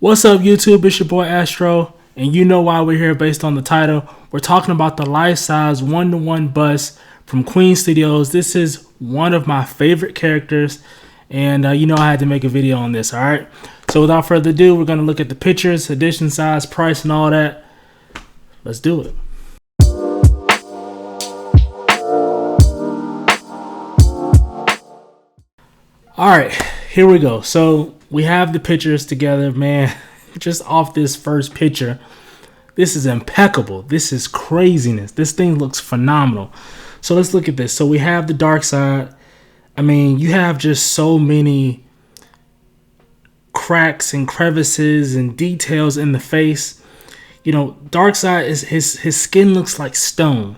What's up, YouTube? It's your boy Astro, and you know why we're here based on the title. We're talking about the life-size one-to-one bust from Queen Studios. This is one of my favorite characters, and you know I had to make a video on this, alright? So without further ado, we're going to look at the pictures, edition size, price, and all that. Let's do it. Alright, here we go. So we have the pictures together, man. Just off this first picture, this is impeccable. This is craziness. This thing looks phenomenal. So let's look at this. So we have the Darkseid. I mean, you have just so many cracks and crevices and details in the face. You know, Darkseid is his skin looks like stone,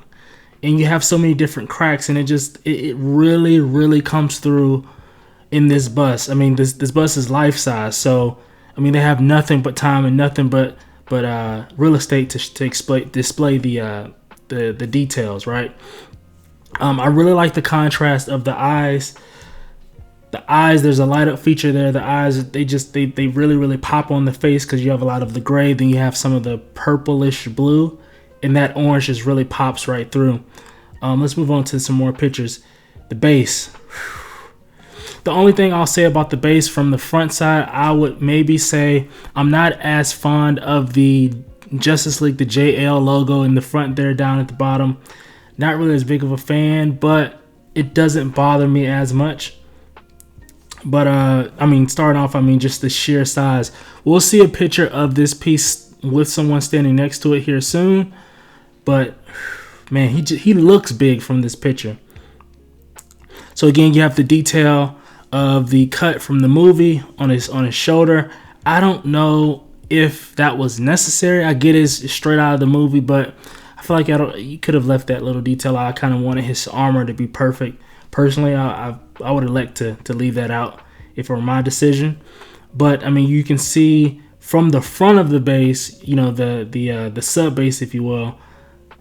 and you have so many different cracks, and it really comes through in this bust. I mean, this bust is life size, so I mean they have nothing but time and nothing but real estate to display the details, right? I really like the contrast of the eyes. The eyes, there's a light up feature there. The eyes, they really pop on the face because you have a lot of the gray, then you have some of the purplish blue, and that orange just really pops right through. Let's move on to some more pictures. The base. The only thing I'll say about the base from the front side, I would maybe say I'm not as fond of the Justice League, the JL logo in the front there down at the bottom. Not really as big of a fan, but it doesn't bother me as much. But I mean, starting off, I mean, just the sheer size. We'll see a picture of this piece with someone standing next to it here soon. But man, he looks big from this picture. So again, you have the detail of the cut from the movie on his shoulder. I don't know if that was necessary. I get it's straight out of the movie, but I feel like you could have left that little detail out. I kind of wanted his armor to be perfect. Personally, I would elect to leave that out if it were my decision. But I mean, you can see from the front of the base, you know, the sub base, if you will,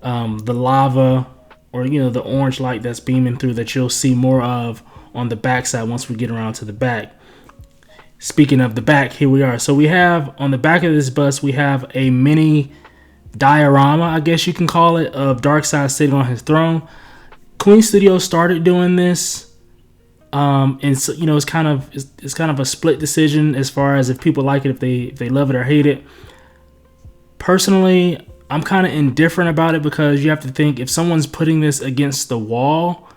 the lava, or you know, the orange light that's beaming through that you'll see more of on the back side once we get around to the back. Speaking of the back, here we are. So we have on the back of this bus, we have a mini diorama, I guess you can call it, of Darkseid sitting on his throne. Queen Studios started doing this, and so, you know, it's kind of a split decision as far as if people like it, if they love it or hate it. Personally, I'm kind of indifferent about it because you have to think if someone's putting this against the wall,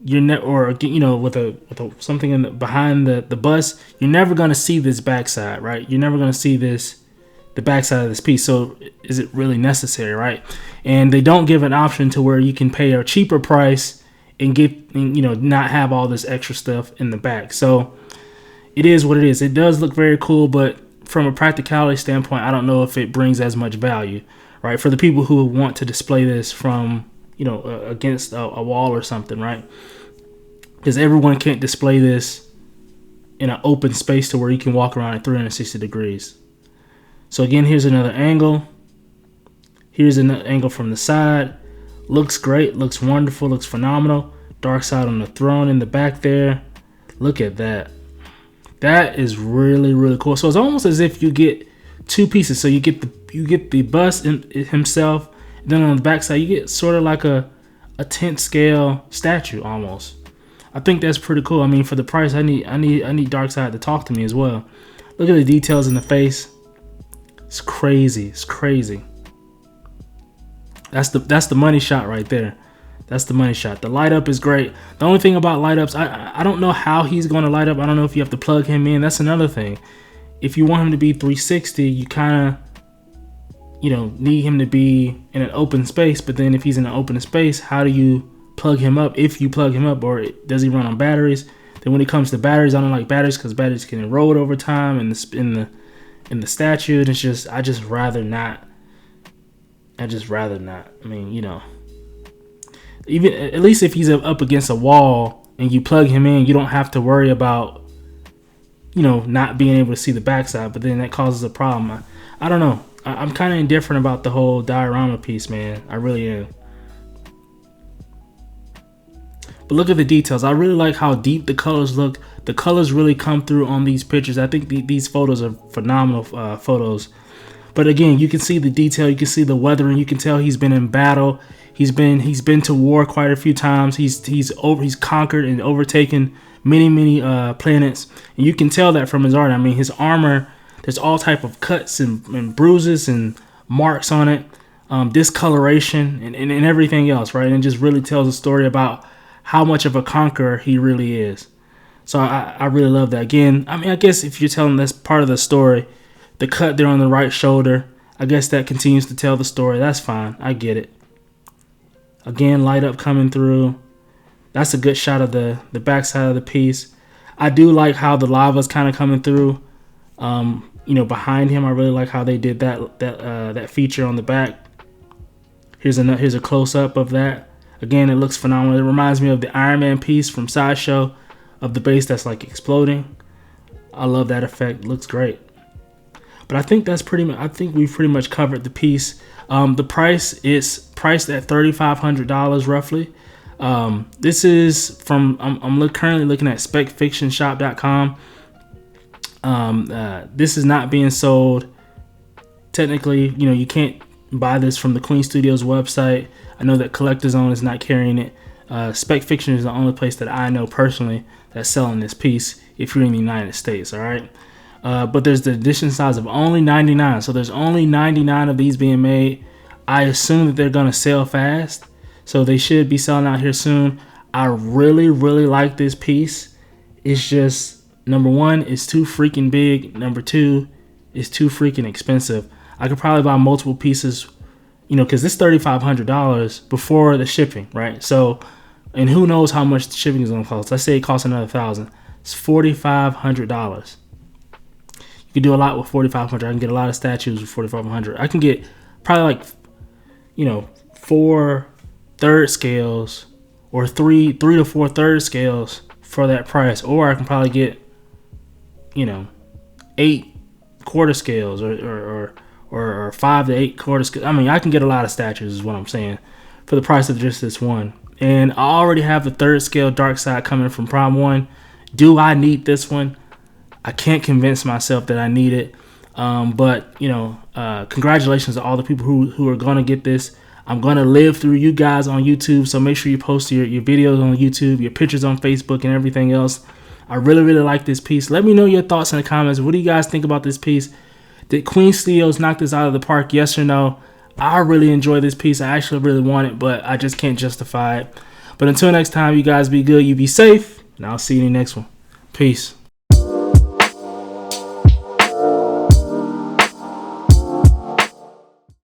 or you know, with something behind the bus, you're never gonna see this backside, right? You're never gonna see the backside of this piece. So is it really necessary, right? And they don't give an option to where you can pay a cheaper price and you know, not have all this extra stuff in the back. So it is what it is. It does look very cool, but from a practicality standpoint, I don't know if it brings as much value, right? For the people who want to display this from, you know, against a wall or something, right? Because everyone can't display this in an open space to where you can walk around at 360 degrees. So again, here's another angle. Here's another angle from the side. Looks great, looks wonderful, looks phenomenal. Darkseid on the throne in the back there. Look at that. That is really cool. So it's almost as if you get two pieces. So you get the bust himself, and then on the back side you get sort of like a 10th scale statue almost. I think that's pretty cool. I mean, for the price, I need Darkseid to talk to me as well. Look at the details in the face. It's crazy. It's crazy. That's the money shot right there. That's the money shot. The light up is great. The only thing about light ups, I don't know how he's going to light up. I don't know if you have to plug him in. That's another thing. If you want him to be 360, you kind of, you know, need him to be in an open space. But then if he's in an open space, how do you plug him up? If you plug him up, or does he run on batteries? Then when it comes to batteries, I don't like batteries because batteries can erode over time in the statue. And it's just, I just rather not. I mean, you know, even at least if he's up against a wall and you plug him in, you don't have to worry about, you know, not being able to see the backside. But then that causes a problem. I don't know. I'm kind of indifferent about the whole diorama piece, man. I really am. But look at the details. I really like how deep the colors look. The colors really come through on these pictures. I think these photos are phenomenal photos. But again, you can see the detail. You can see the weathering. You can tell he's been in battle. He's been to war quite a few times. He's conquered and overtaken many planets. And you can tell that from his art. I mean, his armor, there's all type of cuts and bruises and marks on it. Discoloration and everything else, right? And it just really tells a story about how much of a conqueror he really is. So I really love that. Again, I mean, I guess if you're telling this part of the story, the cut there on the right shoulder, I guess that continues to tell the story. That's fine. I get it. Again, light up coming through. That's a good shot of the backside of the piece. I do like how the lava's kind of coming through, behind him. I really like how they did that feature on the back. Here's a close-up of that. Again, it looks phenomenal. It reminds me of the Iron Man piece from Sideshow of the base that's like exploding. I love that effect. It looks great. But I think we've pretty much covered the piece. The price is priced at $3,500 roughly. This is from I'm currently looking at specfictionshop.com. This is not being sold. Technically, you can't buy this from the Queen Studios website. I know that Collector Zone is not carrying it. Spec Fiction is the only place that I know personally that's selling this piece if you're in the United States, all right? But there's the edition size of only 99. So there's only 99 of these being made. I assume that they're going to sell fast. So they should be selling out here soon. I really like this piece. It's just, number one, it's too freaking big. Number two, it's too freaking expensive. I could probably buy multiple pieces, because this $3,500 before the shipping, right? So, and who knows how much the shipping is going to cost. Let's say it costs another $1,000. It's $4,500. You can do a lot with $4,500. I can get a lot of statues with $4,500. I can get probably 4 third scales or three to 4 third scales for that price. Or I can probably get, 8 quarter scales or 5 to 8 quarter scales. I mean, I can get a lot of statues is what I'm saying for the price of just this one. And I already have the third scale Darkseid coming from Prime 1. Do I need this one? I can't convince myself that I need it. But congratulations to all the people who are going to get this. I'm going to live through you guys on YouTube. So make sure you post your videos on YouTube, your pictures on Facebook and everything else. I really like this piece. Let me know your thoughts in the comments. What do you guys think about this piece? Did Queen Studios knock this out of the park? Yes or no? I really enjoy this piece. I actually really want it, but I just can't justify it. But until next time, you guys be good. You be safe. And I'll see you in the next one. Peace.